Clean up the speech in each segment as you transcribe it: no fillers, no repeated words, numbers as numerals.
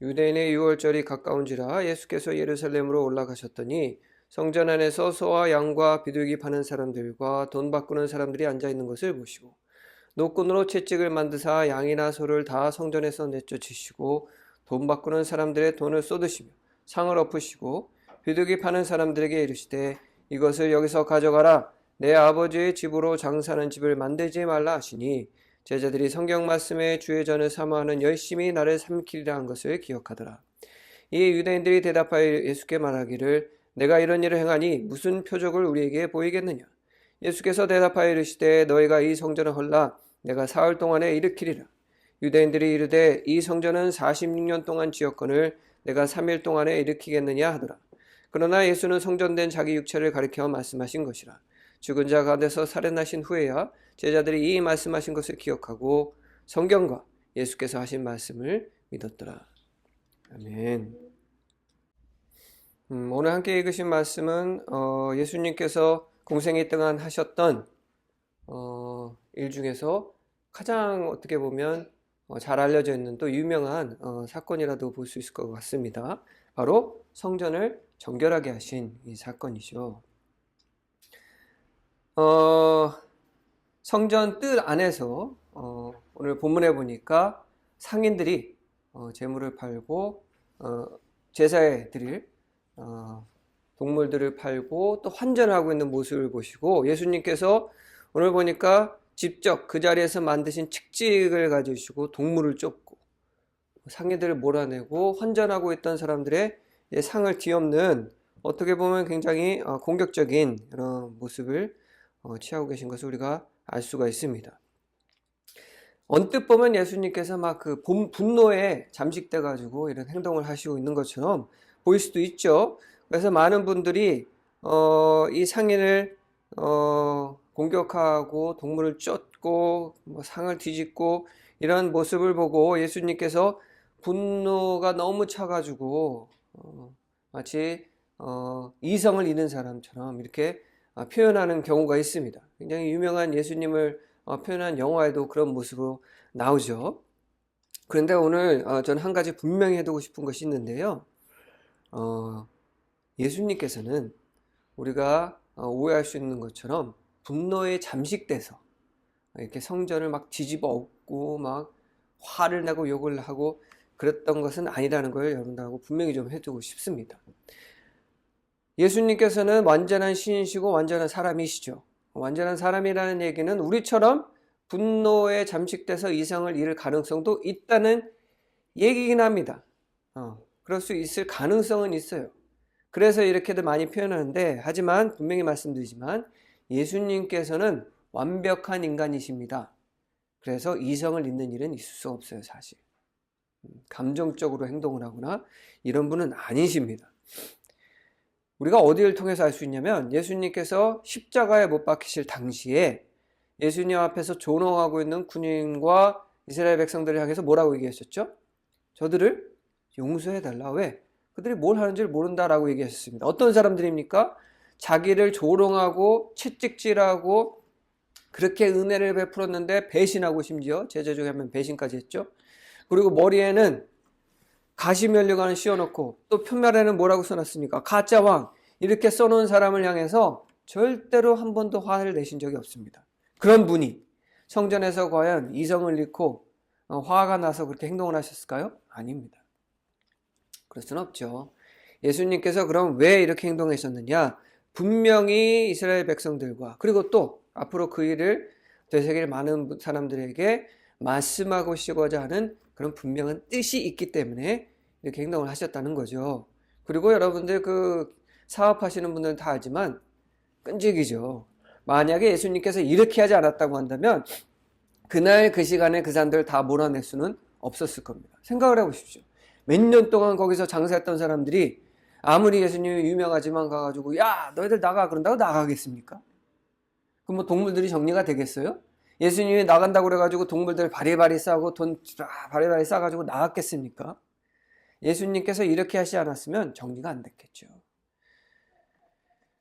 유대인의 유월절이 가까운지라 예수께서 예루살렘으로 올라가셨더니 성전 안에서 소와 양과 비둘기 파는 사람들과 돈 바꾸는 사람들이 앉아 있는 것을 보시고 노끈으로 채찍을 만드사 양이나 소를 다 성전에서 내쫓으시고 돈 바꾸는 사람들의 돈을 쏟으시며 상을 엎으시고 비둘기 파는 사람들에게 이르시되 이것을 여기서 가져가라. 내 아버지의 집으로 장사하는 집을 만들지 말라 하시니 제자들이 성경 말씀에 주의 전을 사모하는 열심히 나를 삼키리라 한 것을 기억하더라. 이에 유대인들이 대답하여 예수께 말하기를 내가 이런 일을 행하니 무슨 표적을 우리에게 보이겠느냐. 예수께서 대답하여 이르시되 너희가 이 성전을 헐라 내가 사흘 동안에 일으키리라. 유대인들이 이르되 이 성전은 46년 동안 지었거늘 내가 3일 동안에 일으키겠느냐 하더라. 그러나 예수는 성전된 자기 육체를 가리켜 말씀하신 것이라. 죽은 자 가운데서 살아나신 후에야 제자들이 이 말씀하신 것을 기억하고 성경과 예수께서 하신 말씀을 믿었더라. 아멘. 오늘 함께 읽으신 말씀은 예수님께서 공생애 동안 하셨던 일 중에서 가장 어떻게 보면 잘 알려져 있는 또 유명한 사건이라도 볼 수 있을 것 같습니다. 바로 성전을 정결하게 하신 이 사건이죠. 성전 뜰 안에서 오늘 본문에 보니까 상인들이 재물을 팔고 제사에 드릴 동물들을 팔고 또 환전하고 있는 모습을 보시고 예수님께서 오늘 보니까 직접 그 자리에서 만드신 칙직을 가지시고 동물을 쫓고 상인들을 몰아내고 환전하고 있던 사람들의 상을 뒤엎는 어떻게 보면 굉장히 공격적인 그런 모습을 취하고 계신 것을 우리가 알 수가 있습니다. 언뜻 보면 예수님께서 막 그 분노에 잠식돼 가지고 이런 행동을 하시고 있는 것처럼 보일 수도 있죠. 그래서 많은 분들이 이 상인을 공격하고 동물을 쫓고 상을 뒤집고 이런 모습을 보고 예수님께서 분노가 너무 차가지고 마치 이성을 잃은 사람처럼 이렇게 표현하는 경우가 있습니다. 굉장히 유명한 예수님을 표현한 영화에도 그런 모습으로 나오죠. 그런데 오늘 저는 한 가지 분명히 해두고 싶은 것이 있는데요. 예수님께서는 우리가 오해할 수 있는 것처럼 분노에 잠식돼서 이렇게 성전을 막 뒤집어 엎고 막 화를 내고 욕을 하고 그랬던 것은 아니라는 걸 여러분들하고 분명히 좀 해두고 싶습니다. 예수님께서는 완전한 신이시고 완전한 사람이시죠. 완전한 사람이라는 얘기는 우리처럼 분노에 잠식돼서 이성을 잃을 가능성도 있다는 얘기긴 합니다. 그럴 수 있을 가능성은 있어요. 그래서 이렇게도 많이 표현하는데 하지만 분명히 말씀드리지만 예수님께서는 완벽한 인간이십니다. 그래서 이성을 잃는 일은 있을 수 없어요, 사실. 감정적으로 행동을 하거나 이런 분은 아니십니다. 우리가 어디를 통해서 알 수 있냐면 예수님께서 십자가에 못 박히실 당시에 예수님 앞에서 존엄하고 있는 군인과 이스라엘 백성들을 향해서 뭐라고 얘기하셨죠? 저들을 용서해달라. 왜? 그들이 뭘 하는지를 모른다라고 얘기하셨습니다. 어떤 사람들입니까? 자기를 조롱하고 채찍질하고 그렇게 은혜를 베풀었는데 배신하고 심지어 제자 중에 한 명 배신까지 했죠. 그리고 머리에는 가시면류관을 씌워놓고 또 편말에는 뭐라고 써놨습니까? 가짜왕 이렇게 써놓은 사람을 향해서 절대로 한 번도 화를 내신 적이 없습니다. 그런 분이 성전에서 과연 이성을 잃고 화가 나서 그렇게 행동을 하셨을까요? 아닙니다. 그럴 수는 없죠. 예수님께서 그럼 왜 이렇게 행동하셨느냐? 분명히 이스라엘 백성들과 그리고 또 앞으로 그 일을 되새길 많은 사람들에게 말씀하시고자 하는 그런 분명한 뜻이 있기 때문에 이렇게 행동을 하셨다는 거죠. 그리고 여러분들 그 사업하시는 분들은 다 알지만 끈질기죠. 만약에 예수님께서 이렇게 하지 않았다고 한다면 그날 그 시간에 그 사람들을 다 몰아낼 수는 없었을 겁니다. 생각을 해보십시오. 몇 년 동안 거기서 장사했던 사람들이 아무리 예수님이 유명하지만 가가지고 야 너희들 나가 그런다고 나가겠습니까? 그럼 뭐 동물들이 정리가 되겠어요? 예수님이 나간다고 그래가지고 동물들 바리바리 싸고 돈 바리바리 싸가지고 나갔겠습니까? 예수님께서 이렇게 하시지 않았으면 정리가 안 됐겠죠.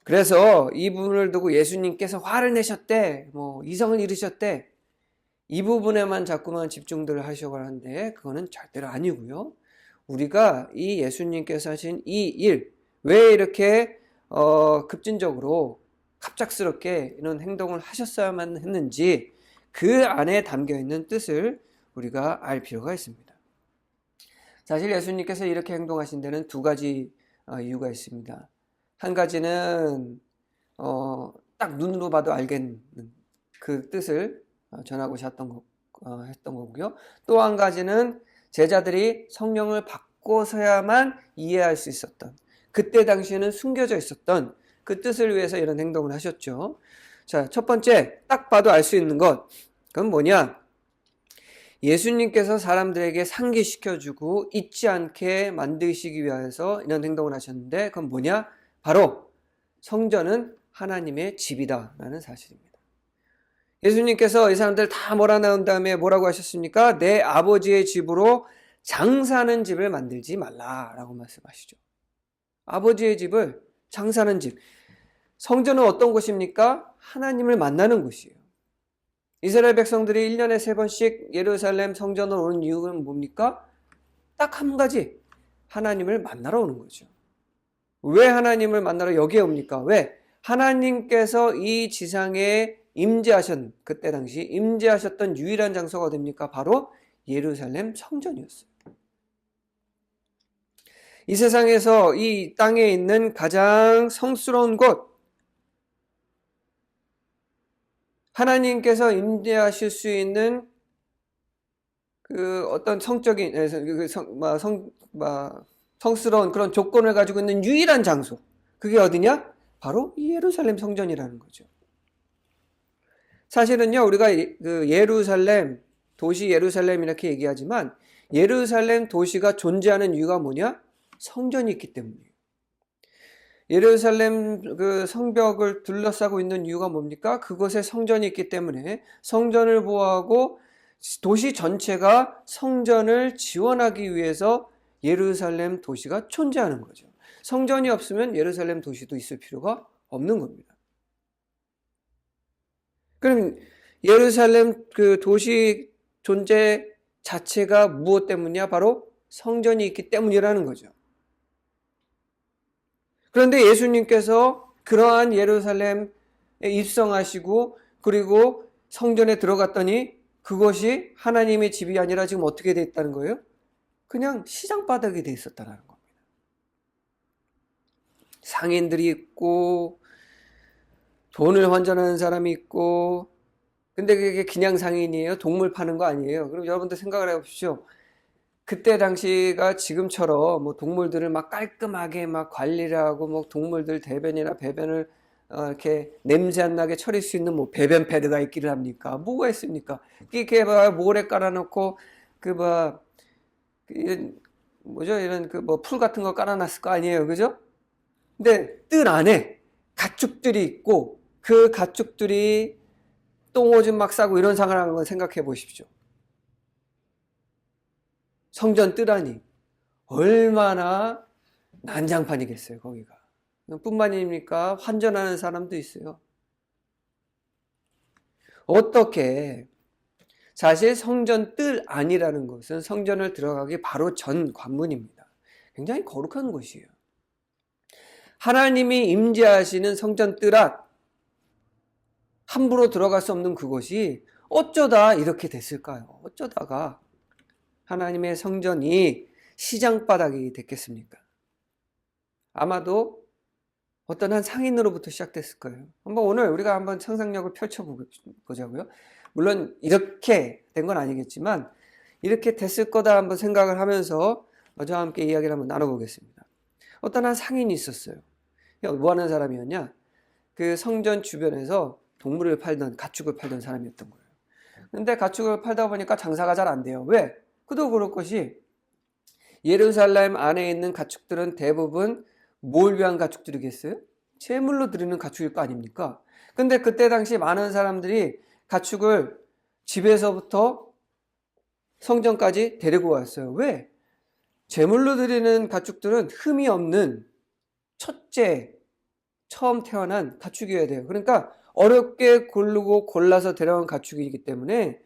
그래서 이 부분을 두고 예수님께서 화를 내셨대, 이성을 잃으셨대. 이 부분에만 자꾸만 집중들 하시려고 하는데 그거는 절대로 아니고요. 우리가 이 예수님께서 하신 이 일, 왜 이렇게 급진적으로 갑작스럽게 이런 행동을 하셨어야만 했는지 그 안에 담겨 있는 뜻을 우리가 알 필요가 있습니다. 사실 예수님께서 이렇게 행동하신 데는 두 가지 이유가 있습니다. 한 가지는 딱 눈으로 봐도 알겠는 그 뜻을 전하고 했던 거고요. 또 한 가지는 제자들이 성령을 받고서야만 이해할 수 있었던, 그때 당시에는 숨겨져 있었던 그 뜻을 위해서 이런 행동을 하셨죠. 자, 첫 번째 딱 봐도 알 수 있는 것, 그건 뭐냐? 예수님께서 사람들에게 상기시켜주고 잊지 않게 만드시기 위해서 이런 행동을 하셨는데 그건 뭐냐? 바로 성전은 하나님의 집이다라는 사실입니다. 예수님께서 이 사람들 다 몰아넣은 다음에 뭐라고 하셨습니까? 내 아버지의 집으로 장사하는 집을 만들지 말라라고 말씀하시죠. 아버지의 집을 장사하는 집. 성전은 어떤 곳입니까? 하나님을 만나는 곳이에요. 이스라엘 백성들이 1년에 3번씩 예루살렘 성전으로 오는 이유는 뭡니까? 딱 한 가지. 하나님을 만나러 오는 거죠. 왜 하나님을 만나러 여기에 옵니까? 왜? 하나님께서 이 지상에 그때 당시 임재하셨던 유일한 장소가 어딥니까? 바로 예루살렘 성전이었어요. 이 세상에서 이 땅에 있는 가장 성스러운 곳, 하나님께서 임재하실 수 있는 그 어떤 성적인 성스러운 그런 조건을 가지고 있는 유일한 장소, 그게 어디냐? 바로 예루살렘 성전이라는 거죠. 사실은요, 우리가 그 예루살렘, 도시 예루살렘 이렇게 얘기하지만 예루살렘 도시가 존재하는 이유가 뭐냐? 성전이 있기 때문이에요. 예루살렘 그 성벽을 둘러싸고 있는 이유가 뭡니까? 그곳에 성전이 있기 때문에 성전을 보호하고 도시 전체가 성전을 지원하기 위해서 예루살렘 도시가 존재하는 거죠. 성전이 없으면 예루살렘 도시도 있을 필요가 없는 겁니다. 그럼 예루살렘 그 도시 존재 자체가 무엇 때문이냐? 바로 성전이 있기 때문이라는 거죠. 그런데 예수님께서 그러한 예루살렘에 입성하시고 그리고 성전에 들어갔더니 그것이 하나님의 집이 아니라 지금 어떻게 돼 있다는 거예요? 그냥 시장 바닥이 돼 있었다는 겁니다. 상인들이 있고 돈을 환전하는 사람이 있고, 근데 그게 그냥 상인이에요? 동물 파는 거 아니에요? 그럼 여러분들 생각을 해보십시오. 그때 당시가 지금처럼 뭐 동물들을 막 깔끔하게 막 관리를 하고 뭐 동물들 대변이나 배변을 이렇게 냄새 안 나게 처리할 수 있는 뭐 배변 패드가 있기를 합니까? 뭐가 있습니까? 이렇게 막 모래 깔아놓고 이런 그 뭐 풀 같은 거 깔아놨을 거 아니에요, 그죠? 근데 뜰 안에 가축들이 있고 그 가축들이 똥오줌 막 싸고 이런 상황을 한번 생각해 보십시오. 성전 뜰 안이 얼마나 난장판이겠어요, 거기가. 뿐만 아니니까 환전하는 사람도 있어요. 어떻게 사실 성전 뜰 안이라는 것은 성전을 들어가기 바로 전 관문입니다. 굉장히 거룩한 곳이에요. 하나님이 임재하시는 성전 뜰 안, 함부로 들어갈 수 없는 그곳이 어쩌다 이렇게 됐을까요? 어쩌다가 하나님의 성전이 시장바닥이 됐겠습니까? 아마도 어떤 한 상인으로부터 시작됐을 거예요. 오늘 우리가 한번 상상력을 펼쳐보자고요. 물론 이렇게 된 건 아니겠지만 이렇게 됐을 거다 한번 생각을 하면서 저와 함께 이야기를 한번 나눠보겠습니다. 어떤 한 상인이 있었어요. 뭐 하는 사람이었냐? 그 성전 주변에서 동물을 팔던, 가축을 팔던 사람이었던 거예요. 근데 가축을 팔다 보니까 장사가 잘 안 돼요. 왜? 그도 그럴 것이 예루살렘 안에 있는 가축들은 대부분 뭘 위한 가축들이겠어요? 제물로 드리는 가축일 거 아닙니까? 근데 그때 당시 많은 사람들이 가축을 집에서부터 성전까지 데리고 왔어요. 왜? 제물로 드리는 가축들은 흠이 없는 첫째, 처음 태어난 가축이어야 돼요. 그러니까 어렵게 고르고 골라서 데려온 가축이기 때문에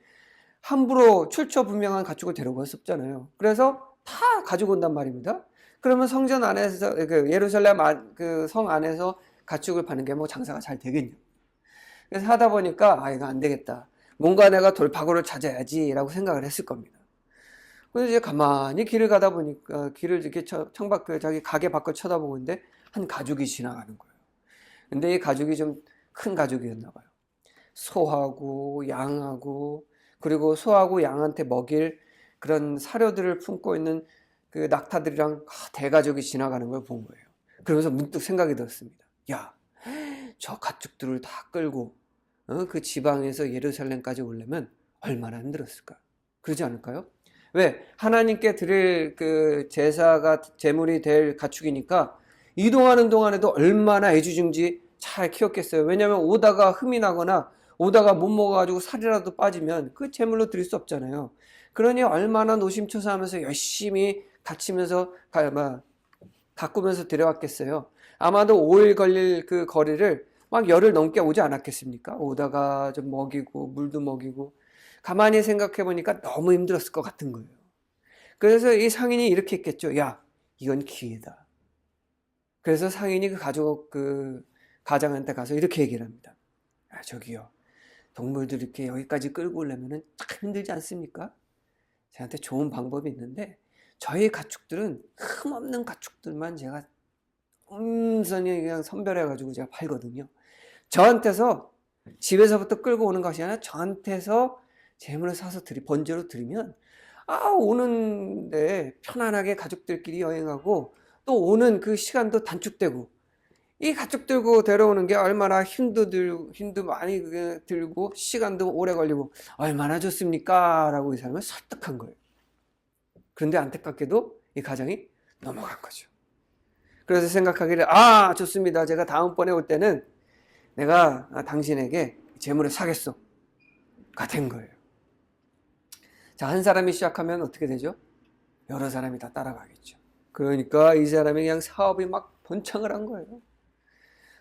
함부로 출처분명한 가축을 데려갈 수 없잖아요. 그래서 다 가지고 온단 말입니다. 그러면 성전 안에서, 그 예루살렘 그 성 안에서 가축을 파는 게 뭐 장사가 잘 되겠냐. 그래서 하다 보니까, 아, 이거 안 되겠다. 뭔가 내가 돌파구를 찾아야지라고 생각을 했을 겁니다. 그래서 이제 가만히 길을 가다 보니까, 길을 이렇게 자기 가게 밖을 쳐다보고 있는데, 한 가죽이 지나가는 거예요. 근데 이 가죽이 좀 큰 가죽이었나 봐요. 소하고 양하고, 그리고 소하고 양한테 먹일 그런 사료들을 품고 있는 그 낙타들이랑 대가족이 지나가는 걸 본 거예요. 그러면서 문득 생각이 들었습니다. 야, 저 가축들을 다 끌고 그 지방에서 예루살렘까지 오려면 얼마나 힘들었을까? 그러지 않을까요? 왜? 하나님께 드릴 그 제사가 제물이 될 가축이니까 이동하는 동안에도 얼마나 애지중지 잘 키웠겠어요. 왜냐하면 오다가 흠이 나거나 오다가 못 먹어가지고 살이라도 빠지면 그 제물로 드릴 수 없잖아요. 그러니 얼마나 노심초사하면서 열심히 다치면서 가꾸면서 데려왔겠어요. 아마도 5일 걸릴 그 거리를 막 열흘 넘게 오지 않았겠습니까? 오다가 좀 먹이고 물도 먹이고. 가만히 생각해 보니까 너무 힘들었을 것 같은 거예요. 그래서 이 상인이 이렇게 했겠죠. 야, 이건 기회다. 그래서 상인이 그 가족 그 가장한테 가서 이렇게 얘기를 합니다. 아, 저기요. 동물들 이렇게 여기까지 끌고 오려면 참 힘들지 않습니까? 저한테 좋은 방법이 있는데 저희 가축들은 흠없는 가축들만 제가 온전히 그냥 선별해가지고 제가 팔거든요. 저한테서 집에서부터 끌고 오는 것이 아니라 저한테서 재물을 사서 번제로 드리면 오는데 편안하게 가족들끼리 여행하고 또 오는 그 시간도 단축되고 이 가축 들고 데려오는 게 얼마나 힘도 많이 들고 시간도 오래 걸리고 얼마나 좋습니까? 라고 이 사람을 설득한 거예요. 그런데 안타깝게도 이 가정이 넘어간 거죠. 그래서 생각하기를 좋습니다. 제가 다음번에 올 때는 내가 당신에게 재물을 사겠소. 가 된 거예요. 자, 한 사람이 시작하면 어떻게 되죠? 여러 사람이 다 따라가겠죠. 그러니까 이 사람이 그냥 사업이 막 번창을 한 거예요.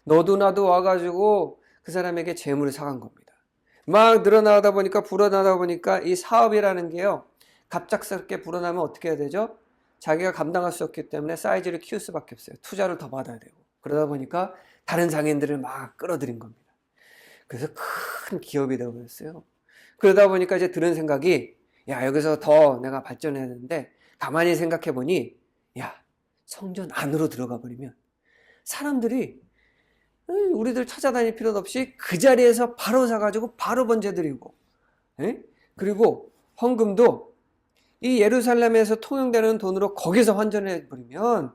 너도 나도 와가지고 그 사람에게 재물을 사간 겁니다. 막 늘어나다 보니까 불어나다 보니까 이 사업이라는 게요. 갑작스럽게 불어나면 어떻게 해야 되죠? 자기가 감당할 수 없기 때문에 사이즈를 키울 수밖에 없어요. 투자를 더 받아야 되고. 그러다 보니까 다른 장인들을 막 끌어들인 겁니다. 그래서 큰 기업이 되어버렸어요. 그러다 보니까 이제 들은 생각이 야, 여기서 더 내가 발전해야 되는데 가만히 생각해 보니 야, 성전 안으로 들어가 버리면 사람들이 우리들 찾아다닐 필요도 없이 그 자리에서 바로 사가지고 바로 번제드리고 그리고 헌금도 이 예루살렘에서 통용되는 돈으로 거기서 환전해버리면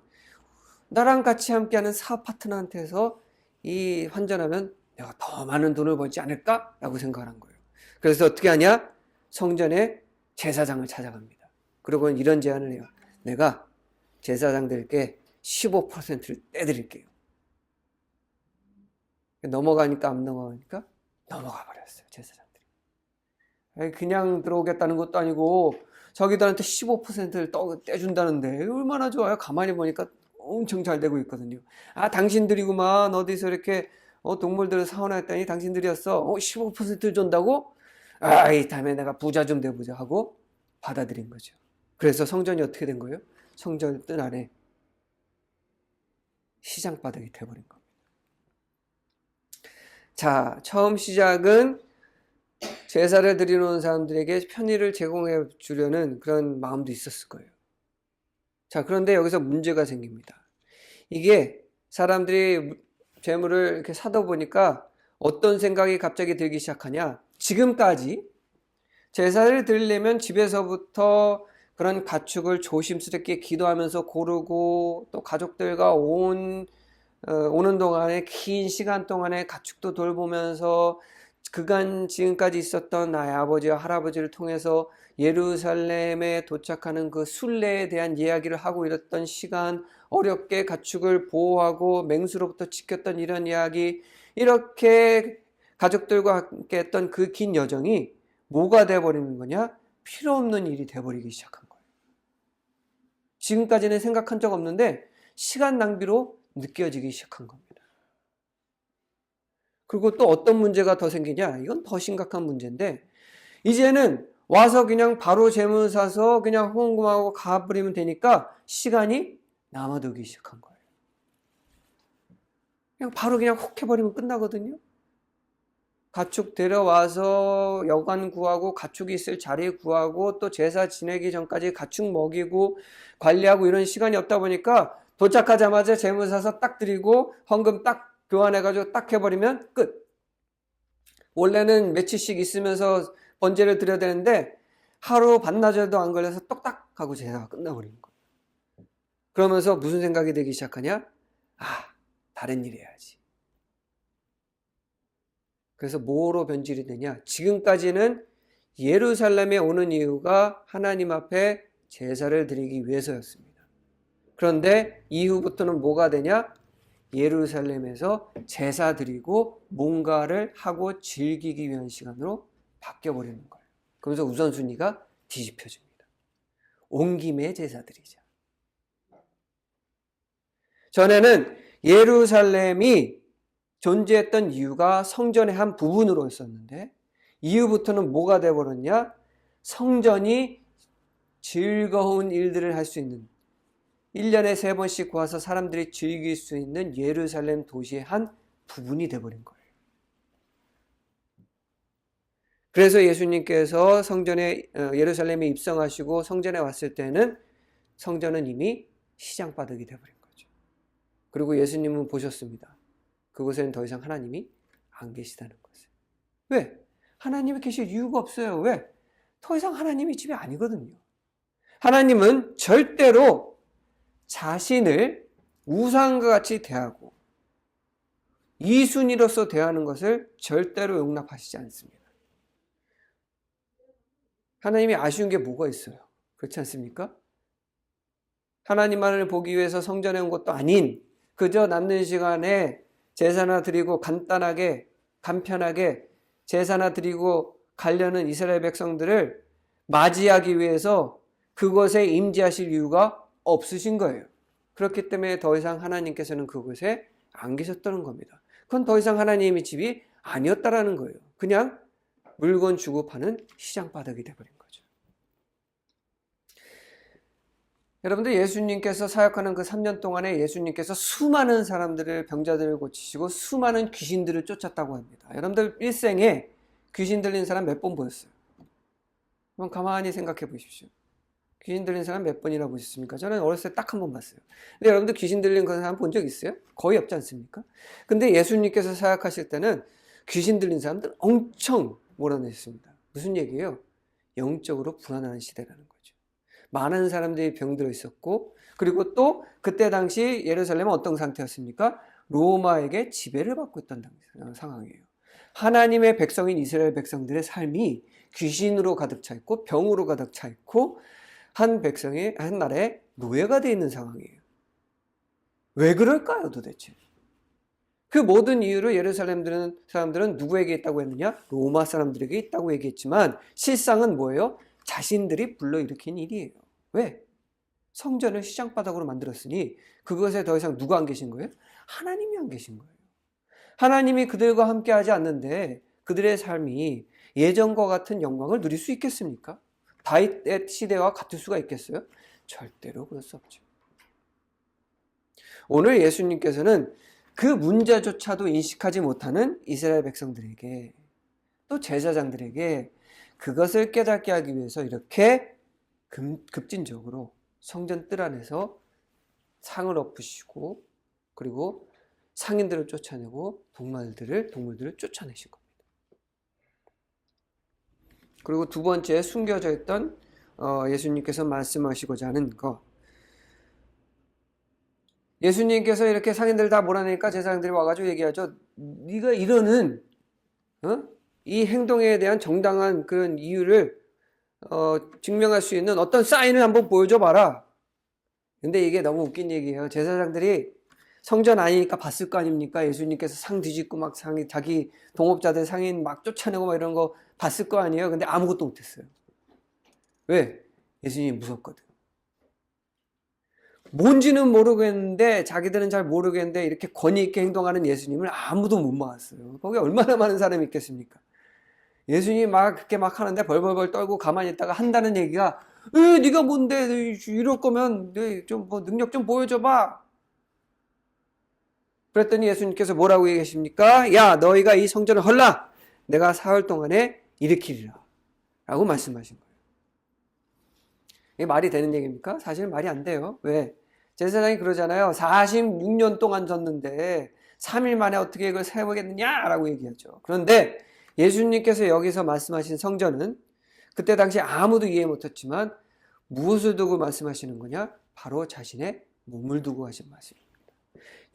나랑 같이 함께하는 사업 파트너한테서 이 환전하면 내가 더 많은 돈을 벌지 않을까? 라고 생각한 거예요. 그래서 어떻게 하냐? 성전에 제사장을 찾아갑니다. 그리고 이런 제안을 해요. 내가 제사장들께 15%를 떼드릴게요. 넘어가니까 안 넘어가니까 넘어가 버렸어요. 제사장들이. 그냥 들어오겠다는 것도 아니고 저기들한테 15%를 떼준다는데 얼마나 좋아요. 가만히 보니까 엄청 잘 되고 있거든요. 당신들이구만. 어디서 이렇게 동물들을 사원했더니 당신들이었어. 15% 준다고? 이 다음에 내가 부자 좀 돼보자 하고 받아들인 거죠. 그래서 성전이 어떻게 된 거예요? 성전 뜰 안에 시장바닥이 돼버린 겁니다. 자, 처음 시작은 제사를 드리는 사람들에게 편의를 제공해 주려는 그런 마음도 있었을 거예요. 자, 그런데 여기서 문제가 생깁니다. 이게 사람들이 재물을 이렇게 사다 보니까 어떤 생각이 갑자기 들기 시작하냐? 지금까지 제사를 드리려면 집에서부터 그런 가축을 조심스럽게 기도하면서 고르고 또 가족들과 오는 동안에 긴 시간 동안에 가축도 돌보면서 그간 지금까지 있었던 나의 아버지와 할아버지를 통해서 예루살렘에 도착하는 그 순례에 대한 이야기를 하고 이랬던 시간, 어렵게 가축을 보호하고 맹수로부터 지켰던 이런 이야기, 이렇게 가족들과 함께 했던 그 긴 여정이 뭐가 돼버리는 거냐? 필요 없는 일이 돼버리기 시작한 거예요. 지금까지는 생각한 적 없는데 시간 낭비로 느껴지기 시작한 겁니다. 그리고 또 어떤 문제가 더 생기냐? 이건 더 심각한 문제인데 이제는 와서 그냥 바로 제물 사서 그냥 헌금하고 가버리면 되니까 시간이 남아들기 시작한 거예요. 그냥 바로 그냥 혹 해버리면 끝나거든요. 가축 데려와서 여관 구하고 가축이 있을 자리 구하고 또 제사 지내기 전까지 가축 먹이고 관리하고 이런 시간이 없다 보니까 도착하자마자 제물 사서 딱 드리고 헌금 딱 교환해가지고 딱 해버리면 끝. 원래는 며칠씩 있으면서 번제를 드려야 되는데 하루 반나절도 안 걸려서 똑딱 하고 제사가 끝나버리는 거예요. 그러면서 무슨 생각이 들기 시작하냐? 다른 일 해야지. 그래서 뭐로 변질이 되냐? 지금까지는 예루살렘에 오는 이유가 하나님 앞에 제사를 드리기 위해서였습니다. 그런데 이후부터는 뭐가 되냐? 예루살렘에서 제사 드리고 뭔가를 하고 즐기기 위한 시간으로 바뀌어버리는 거예요. 그러면서 우선순위가 뒤집혀집니다. 온 김에 제사 드리자. 전에는 예루살렘이 존재했던 이유가 성전의 한 부분으로 있었는데 이후부터는 뭐가 되어버렸냐? 성전이 즐거운 일들을 할 수 있는 1년에 3번씩 와서 사람들이 즐길 수 있는 예루살렘 도시의 한 부분이 되어버린 거예요. 그래서 예수님께서 예루살렘에 입성하시고 성전에 왔을 때는 성전은 이미 시장바닥이 되어버린 거죠. 그리고 예수님은 보셨습니다. 그곳에는 더 이상 하나님이 안 계시다는 것을. 왜? 하나님이 계실 이유가 없어요. 왜? 더 이상 하나님이 집이 아니거든요. 하나님은 절대로 자신을 우상과 같이 대하고 이순이로서 대하는 것을 절대로 용납하시지 않습니다. 하나님이 아쉬운 게 뭐가 있어요? 그렇지 않습니까? 하나님만을 보기 위해서 성전에 온 것도 아닌 그저 남는 시간에 제사나 드리고 간편하게 제사나 드리고 가려는 이스라엘 백성들을 맞이하기 위해서 그것에 임재하실 이유가 없으신 거예요. 그렇기 때문에 더 이상 하나님께서는 그곳에 안 계셨다는 겁니다. 그건 더 이상 하나님의 집이 아니었다라는 거예요. 그냥 물건 주고 파는 시장바닥이 되어버린 거죠. 여러분들 예수님께서 사역하는 그 3년 동안에 예수님께서 수많은 사람들을 병자들을 고치시고 수많은 귀신들을 쫓았다고 합니다. 여러분들 일생에 귀신 들린 사람 몇 번 보셨어요? 한번 가만히 생각해 보십시오. 귀신 들린 사람 몇 번이나 보셨습니까? 저는 어렸을 때 딱 한 번 봤어요. 근데 여러분들 귀신 들린 사람 본 적 있어요? 거의 없지 않습니까? 근데 예수님께서 사역하실 때는 귀신 들린 사람들 엄청 몰아내셨습니다. 무슨 얘기예요? 영적으로 불안한 시대라는 거죠. 많은 사람들이 병들어 있었고 그리고 또 그때 당시 예루살렘은 어떤 상태였습니까? 로마에게 지배를 받고 있던 상황이에요. 하나님의 백성인 이스라엘 백성들의 삶이 귀신으로 가득 차 있고 병으로 가득 차 있고 한 백성이 한 나라에 노예가 되어 있는 상황이에요. 왜 그럴까요 도대체? 그 모든 이유를 예루살렘 사람들은 누구에게 있다고 했느냐? 로마 사람들에게 있다고 얘기했지만 실상은 뭐예요? 자신들이 불러일으킨 일이에요. 왜? 성전을 시장바닥으로 만들었으니 그것에 더 이상 누가 안 계신 거예요? 하나님이 안 계신 거예요. 하나님이 그들과 함께 하지 않는데 그들의 삶이 예전과 같은 영광을 누릴 수 있겠습니까? 다윗의 시대와 같을 수가 있겠어요? 절대로 그럴 수 없죠. 오늘 예수님께서는 그 문제조차도 인식하지 못하는 이스라엘 백성들에게 또 제사장들에게 그것을 깨닫게 하기 위해서 이렇게 급진적으로 성전 뜰 안에서 상을 엎으시고 그리고 상인들을 쫓아내고 동물들을 쫓아내신 겁니다. 그리고 두 번째 숨겨져 있던 예수님께서 말씀하시고자 하는 것. 예수님께서 이렇게 상인들 다 몰아내니까 제사장들이 와가지고 얘기하죠. 네가 이러는 이 행동에 대한 정당한 그런 이유를 증명할 수 있는 어떤 사인을 한번 보여줘 봐라. 근데 이게 너무 웃긴 얘기예요. 제사장들이 성전 아니니까 봤을 거 아닙니까? 예수님께서 상 뒤집고 막 자기 동업자들 상인 막 쫓아내고 막 이런 거 봤을 거 아니에요. 근데 아무것도 못했어요. 왜? 예수님이 무섭거든. 뭔지는 모르겠는데 자기들은 잘 모르겠는데 이렇게 권위 있게 행동하는 예수님을 아무도 못 막았어요. 거기 얼마나 많은 사람이 있겠습니까? 예수님이 막 그렇게 막 하는데 벌벌벌 떨고 가만히 있다가 한다는 얘기가, 네가 뭔데? 이럴 거면 좀 뭐 능력 좀 보여줘봐. 그랬더니 예수님께서 뭐라고 얘기하십니까? 야, 너희가 이 성전을 헐라. 내가 사흘 동안에 일으키리라. 라고 말씀하신 거예요. 이게 말이 되는 얘기입니까? 사실은 말이 안 돼요. 왜? 제사장이 그러잖아요. 46년 동안 졌는데 3일 만에 어떻게 이걸 세우겠느냐라고 얘기하죠. 그런데 예수님께서 여기서 말씀하신 성전은 그때 당시 아무도 이해 못했지만 무엇을 두고 말씀하시는 거냐? 바로 자신의 몸을 두고 하신 말씀입니다.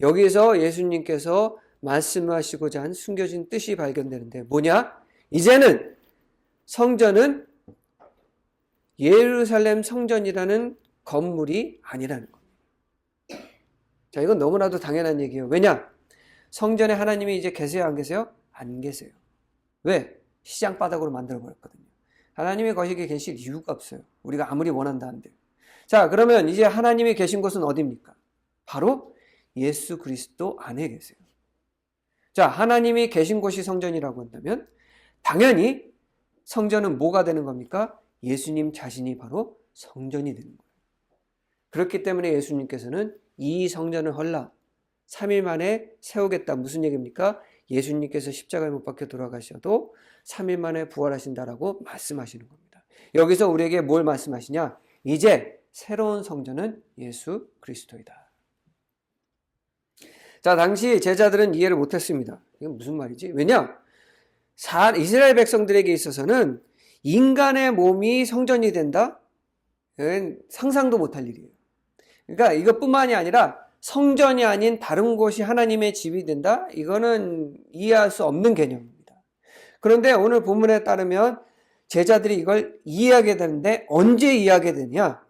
여기서 예수님께서 말씀하시고자 한 숨겨진 뜻이 발견되는데 뭐냐? 이제는 성전은 예루살렘 성전이라는 건물이 아니라는 겁니다. 자, 이건 너무나도 당연한 얘기예요. 왜냐? 성전에 하나님이 이제 계세요, 안 계세요? 안 계세요. 왜? 시장 바닥으로 만들어 버렸거든요. 하나님이 거기에 계실 이유가 없어요. 우리가 아무리 원한다 한들. 자, 그러면 이제 하나님이 계신 곳은 어디입니까? 바로 예수 그리스도 안에 계세요. 자, 하나님이 계신 곳이 성전이라고 한다면 당연히 성전은 뭐가 되는 겁니까? 예수님 자신이 바로 성전이 되는 거예요. 그렇기 때문에 예수님께서는 이 성전을 헐라 3일 만에 세우겠다. 무슨 얘기입니까? 예수님께서 십자가에 못 박혀 돌아가셔도 3일 만에 부활하신다라고 말씀하시는 겁니다. 여기서 우리에게 뭘 말씀하시냐? 이제 새로운 성전은 예수 그리스도이다. 자, 당시 제자들은 이해를 못했습니다. 이건 무슨 말이지? 왜냐? 이스라엘 백성들에게 있어서는 인간의 몸이 성전이 된다? 이건 상상도 못할 일이에요. 그러니까 이것뿐만이 아니라 성전이 아닌 다른 곳이 하나님의 집이 된다? 이거는 이해할 수 없는 개념입니다. 그런데 오늘 본문에 따르면 제자들이 이걸 이해하게 되는데 언제 이해하게 되냐?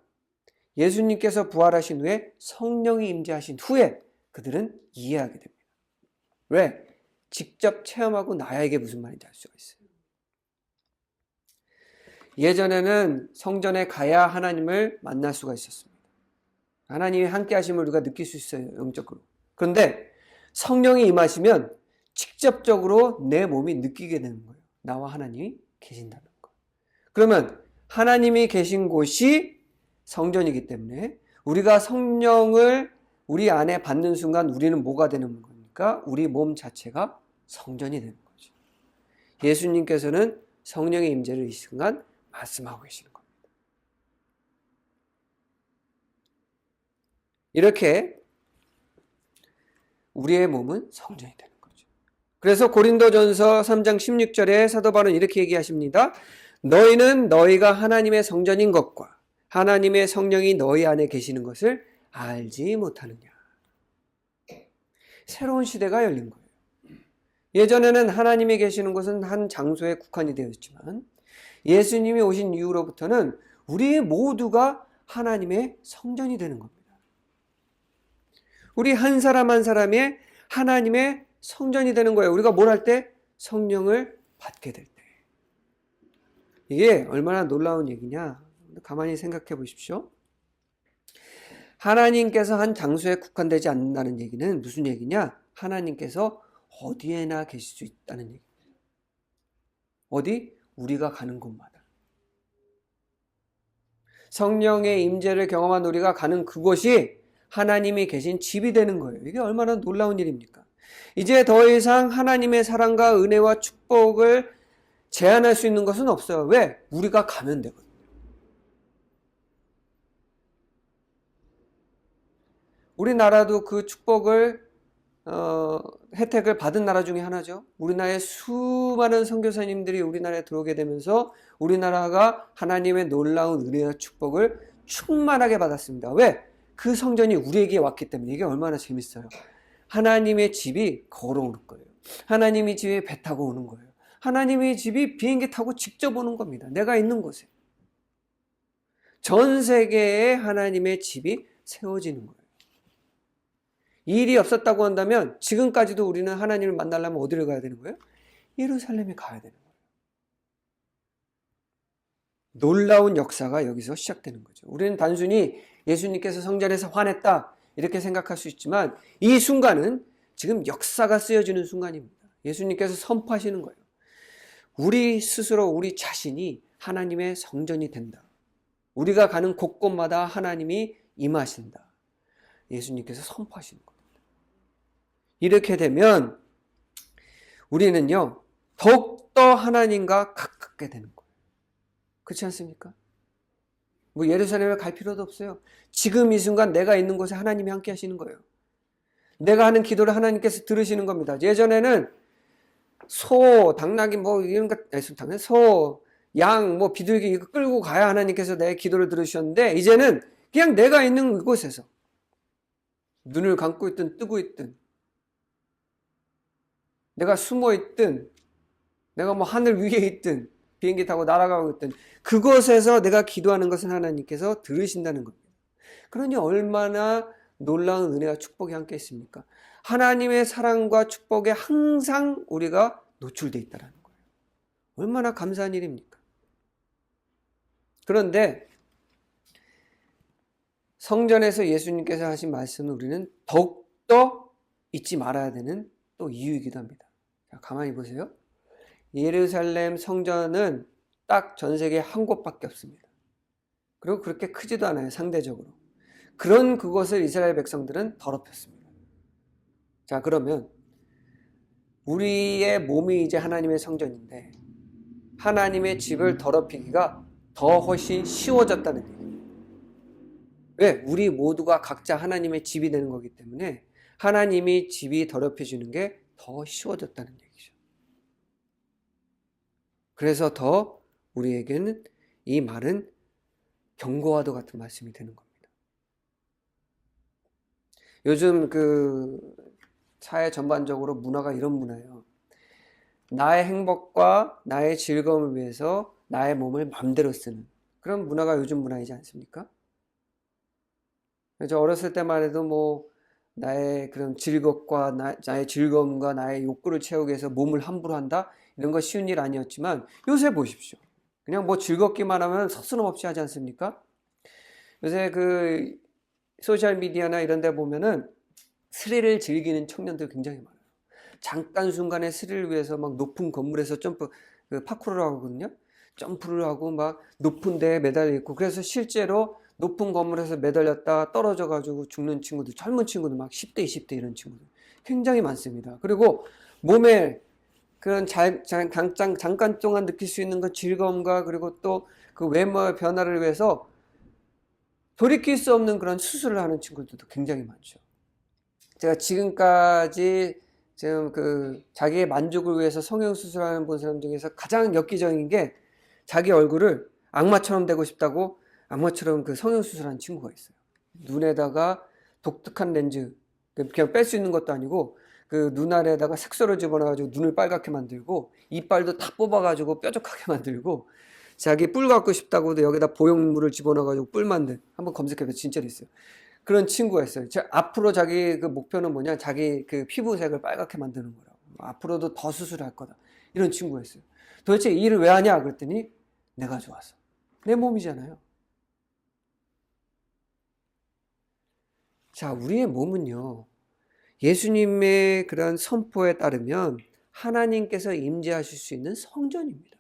예수님께서 부활하신 후에 성령이 임재하신 후에 그들은 이해하게 됩니다. 왜? 직접 체험하고 나에게 무슨 말인지 알 수가 있어요. 예전에는 성전에 가야 하나님을 만날 수가 있었습니다. 하나님이 함께 하심을 우리가 느낄 수 있어요, 영적으로. 그런데 성령이 임하시면 직접적으로 내 몸이 느끼게 되는 거예요. 나와 하나님이 계신다는 거. 그러면 하나님이 계신 곳이 성전이기 때문에 우리가 성령을 우리 안에 받는 순간 우리는 뭐가 되는 겁니까? 우리 몸 자체가 성전이 되는 거죠. 예수님께서는 성령의 임재를 이 순간 말씀하고 계시는 겁니다. 이렇게 우리의 몸은 성전이 되는 거죠. 그래서 고린도전서 3장 16절에 사도 바울은 이렇게 얘기하십니다. 너희는 너희가 하나님의 성전인 것과 하나님의 성령이 너희 안에 계시는 것을 알지 못하느냐. 새로운 시대가 열린 거예요. 예전에는 하나님이 계시는 곳은 한 장소에 국한이 되어 있지만 예수님이 오신 이후로부터는 우리 모두가 하나님의 성전이 되는 겁니다. 우리 한 사람 한 사람의 하나님의 성전이 되는 거예요. 우리가 뭘 할 때? 성령을 받게 될 때. 이게 얼마나 놀라운 얘기냐? 가만히 생각해 보십시오. 하나님께서 한 장소에 국한되지 않는다는 얘기는 무슨 얘기냐? 하나님께서 어디에나 계실 수 있다는 얘기입니다. 어디? 우리가 가는 곳마다. 성령의 임재를 경험한 우리가 가는 그곳이 하나님이 계신 집이 되는 거예요. 이게 얼마나 놀라운 일입니까? 이제 더 이상 하나님의 사랑과 은혜와 축복을 제한할 수 있는 것은 없어요. 왜? 우리가 가면 되거든요. 우리나라도 그 축복을 혜택을 받은 나라 중에 하나죠. 우리나라의 수많은 선교사님들이 우리나라에 들어오게 되면서 우리나라가 하나님의 놀라운 은혜와 축복을 충만하게 받았습니다. 왜? 그 성전이 우리에게 왔기 때문에. 이게 얼마나 재밌어요. 하나님의 집이 걸어오는 거예요. 하나님의 집에 배 타고 오는 거예요. 하나님의 집이 비행기 타고 직접 오는 겁니다. 내가 있는 곳에. 전 세계에 하나님의 집이 세워지는 거예요. 이 일이 없었다고 한다면 지금까지도 우리는 하나님을 만나려면 어디를 가야 되는 거예요? 예루살렘에 가야 되는 거예요. 놀라운 역사가 여기서 시작되는 거죠. 우리는 단순히 예수님께서 성전에서 화냈다 이렇게 생각할 수 있지만 이 순간은 지금 역사가 쓰여지는 순간입니다. 예수님께서 선포하시는 거예요. 우리 스스로 우리 자신이 하나님의 성전이 된다. 우리가 가는 곳곳마다 하나님이 임하신다. 예수님께서 선포하시는 겁니다. 이렇게 되면 우리는요, 더욱더 하나님과 가깝게 되는 거예요. 그렇지 않습니까? 뭐 예루살렘에 갈 필요도 없어요. 지금 이 순간 내가 있는 곳에 하나님이 함께 하시는 거예요. 내가 하는 기도를 하나님께서 들으시는 겁니다. 예전에는 소, 당나귀 뭐 이런 것, 소, 양, 뭐 비둘기 이거 끌고 가야 하나님께서 내 기도를 들으셨는데 이제는 그냥 내가 있는 곳에서 눈을 감고 있든 뜨고 있든 내가 숨어 있든 내가 뭐 하늘 위에 있든 비행기 타고 날아가고 있든 그곳에서 내가 기도하는 것은 하나님께서 들으신다는 겁니다. 그러니 얼마나 놀라운 은혜와 축복이 함께 있습니까? 하나님의 사랑과 축복에 항상 우리가 노출되어 있다는 거예요. 얼마나 감사한 일입니까? 그런데 성전에서 예수님께서 하신 말씀은 우리는 더욱더 잊지 말아야 되는 또 이유이기도 합니다. 자, 가만히 보세요. 예루살렘 성전은 딱 전 세계에 한 곳밖에 없습니다. 그리고 그렇게 크지도 않아요, 상대적으로. 그런 그것을 이스라엘 백성들은 더럽혔습니다. 자, 그러면 우리의 몸이 이제 하나님의 성전인데 하나님의 집을 더럽히기가 더 훨씬 쉬워졌다는 얘기예요. 왜? 우리 모두가 각자 하나님의 집이 되는 거기 때문에 하나님이 집이 더럽혀지는 게 더 쉬워졌다는 얘기죠. 그래서 더 우리에게는 이 말은 경고와도 같은 말씀이 되는 겁니다. 요즘 그 사회 전반적으로 문화가 이런 문화예요. 나의 행복과 나의 즐거움을 위해서 나의 몸을 마음대로 쓰는 그런 문화가 요즘 문화이지 않습니까? 저 어렸을 때만 해도 뭐 나의 그런 즐겁과 나의 즐거움과 나의 욕구를 채우기 위해서 몸을 함부로 한다? 이런 거 쉬운 일 아니었지만 요새 보십시오. 그냥 뭐 즐겁기만 하면 서스럼없이 하지 않습니까? 요새 그 소셜미디어나 이런 데 보면은 스릴을 즐기는 청년들 굉장히 많아요. 잠깐 순간의 스릴을 위해서 막 높은 건물에서 파쿠르를 하거든요. 점프를 하고 막 높은 데에 매달려 있고 그래서 실제로 높은 건물에서 매달렸다 떨어져 가지고 죽는 친구들, 젊은 친구들 막 10대, 20대 이런 친구들 굉장히 많습니다. 그리고 몸에 그런 잠깐 동안 느낄 수 있는 그 즐거움과 그리고 또 그 외모의 변화를 위해서 돌이킬 수 없는 그런 수술을 하는 친구들도 굉장히 많죠. 제가 지금까지 지금 그 자기의 만족을 위해서 성형수술하는 본 사람 중에서 가장 엽기적인 게 자기 얼굴을 악마처럼 되고 싶다고 악마처럼 그 성형수술하는 친구가 있어요. 눈에다가 독특한 렌즈, 그냥 뺄 수 있는 것도 아니고 그 눈 아래에다가 색소를 집어넣어가지고 눈을 빨갛게 만들고 이빨도 다 뽑아가지고 뾰족하게 만들고 자기 뿔 갖고 싶다고도 여기다 보형물을 집어넣어가지고 뿔 만든 한번 검색해보세요. 진짜로 있어요. 그런 친구가 있어요. 앞으로 자기 그 목표는 뭐냐? 자기 그 피부색을 빨갛게 만드는 거라고. 앞으로도 더 수술할 거다. 이런 친구가 있어요. 도대체 이 일을 왜 하냐? 그랬더니 내가 좋아서. 내 몸이잖아요. 자, 우리의 몸은요. 예수님의 그런 선포에 따르면 하나님께서 임재하실 수 있는 성전입니다.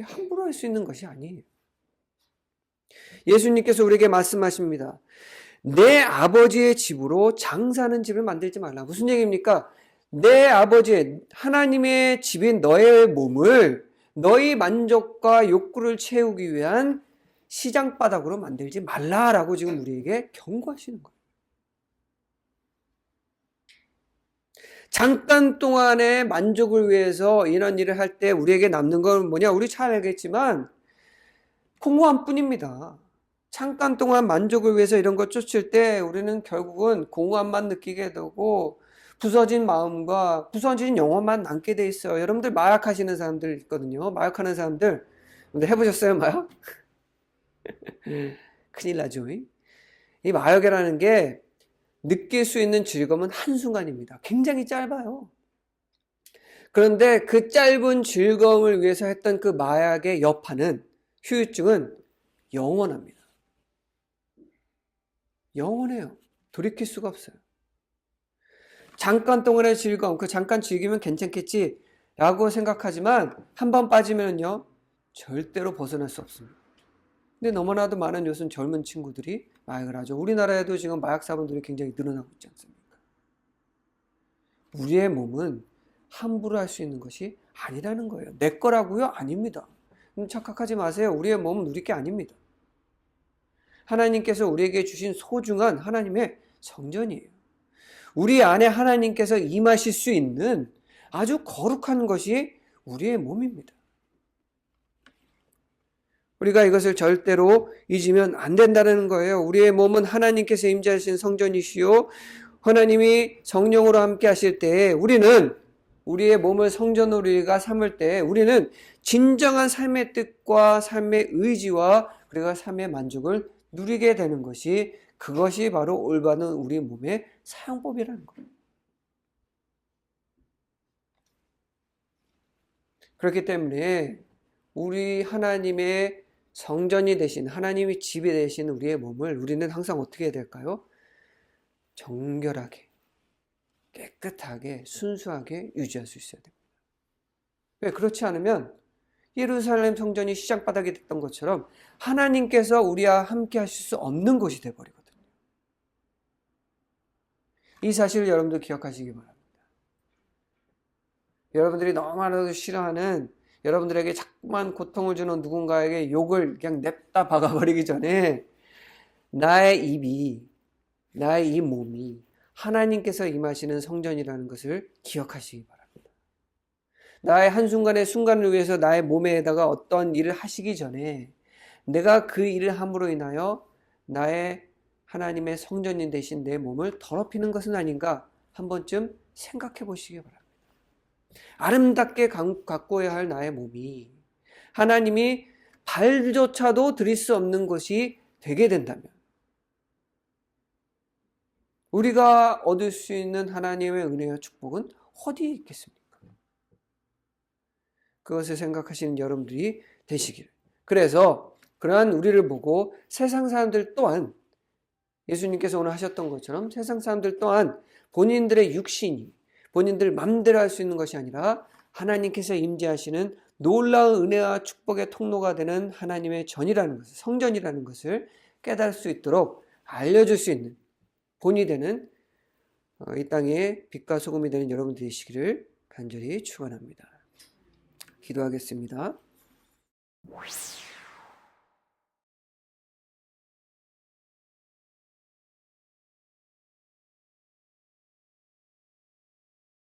함부로 할 수 있는 것이 아니에요. 예수님께서 우리에게 말씀하십니다. 내 아버지의 집으로 장사하는 집을 만들지 말라. 무슨 얘기입니까? 내 아버지의 하나님의 집인 너의 몸을 너희 만족과 욕구를 채우기 위한 시장바닥으로 만들지 말라라고 지금 우리에게 경고하시는 거예요. 잠깐 동안의 만족을 위해서 이런 일을 할 때 우리에게 남는 건 뭐냐? 우리 잘 알겠지만 공허함 뿐입니다. 잠깐 동안 만족을 위해서 이런 거 쫓을 때 우리는 결국은 공허함만 느끼게 되고 부서진 마음과 부서진 영혼만 남게 돼 있어요. 여러분들 마약하시는 사람들 있거든요. 마약하는 사람들. 근데 해보셨어요, 마약? 큰일 나죠. 이 마약이라는 게 느낄 수 있는 즐거움은 한순간입니다. 굉장히 짧아요. 그런데 그 짧은 즐거움을 위해서 했던 그 마약의 여파는, 후유증은 영원합니다. 영원해요. 돌이킬 수가 없어요. 잠깐 동안의 즐거움, 그 잠깐 즐기면 괜찮겠지. 라고 생각하지만 한 번 빠지면요 절대로 벗어날 수 없습니다. 근데 너무나도 많은 요즘 젊은 친구들이 마약을 하죠. 우리나라에도 지금 마약 사범들이 굉장히 늘어나고 있지 않습니까? 우리의 몸은 함부로 할 수 있는 것이 아니라는 거예요. 내 거라고요? 아닙니다. 착각하지 마세요. 우리의 몸은 우리 게 아닙니다. 하나님께서 우리에게 주신 소중한 하나님의 성전이에요. 우리 안에 하나님께서 임하실 수 있는 아주 거룩한 것이 우리의 몸입니다. 우리가 이것을 절대로 잊으면 안 된다는 거예요. 우리의 몸은 하나님께서 임재하신 성전이시요 하나님이 성령으로 함께 하실 때에 우리는 우리의 몸을 성전으로 우리가 삼을 때 우리는 진정한 삶의 뜻과 삶의 의지와 그리고 삶의 만족을 누리게 되는 것이 그것이 바로 올바른 우리 몸의 사용법이라는 거예요. 그렇기 때문에 우리 하나님의 성전이 되신 하나님의 집이 되신 우리의 몸을 우리는 항상 어떻게 해야 될까요? 정결하게 깨끗하게 순수하게 유지할 수 있어야 됩니다. 왜 그렇지 않으면 예루살렘 성전이 시장바닥이 됐던 것처럼 하나님께서 우리와 함께 하실 수 없는 곳이 되어버리거든요. 이 사실을 여러분들 기억하시기 바랍니다. 여러분들이 너무나도 싫어하는 여러분들에게 자꾸만 고통을 주는 누군가에게 욕을 그냥 냅다 박아버리기 전에 나의 입이 나의 이 몸이 하나님께서 임하시는 성전이라는 것을 기억하시기 바랍니다. 나의 한순간의 순간을 위해서 나의 몸에다가 어떤 일을 하시기 전에 내가 그 일을 함으로 인하여 나의 하나님의 성전인 대신 내 몸을 더럽히는 것은 아닌가 한 번쯤 생각해 보시기 바랍니다. 아름답게 가꿔야 할 나의 몸이 하나님이 발조차도 드릴 수 없는 것이 되게 된다면 우리가 얻을 수 있는 하나님의 은혜와 축복은 어디에 있겠습니까? 그것을 생각하시는 여러분들이 되시기를. 그래서 그러한 우리를 보고 세상 사람들 또한 예수님께서 오늘 하셨던 것처럼 세상 사람들 또한 본인들의 육신이 본인들 맘대로 할 수 있는 것이 아니라 하나님께서 임재하시는 놀라운 은혜와 축복의 통로가 되는 하나님의 전이라는 것을 성전이라는 것을 깨달을 수 있도록 알려줄 수 있는 본이 되는 이 땅의 빛과 소금이 되는 여러분들이 되시기를 간절히 축원합니다. 기도하겠습니다.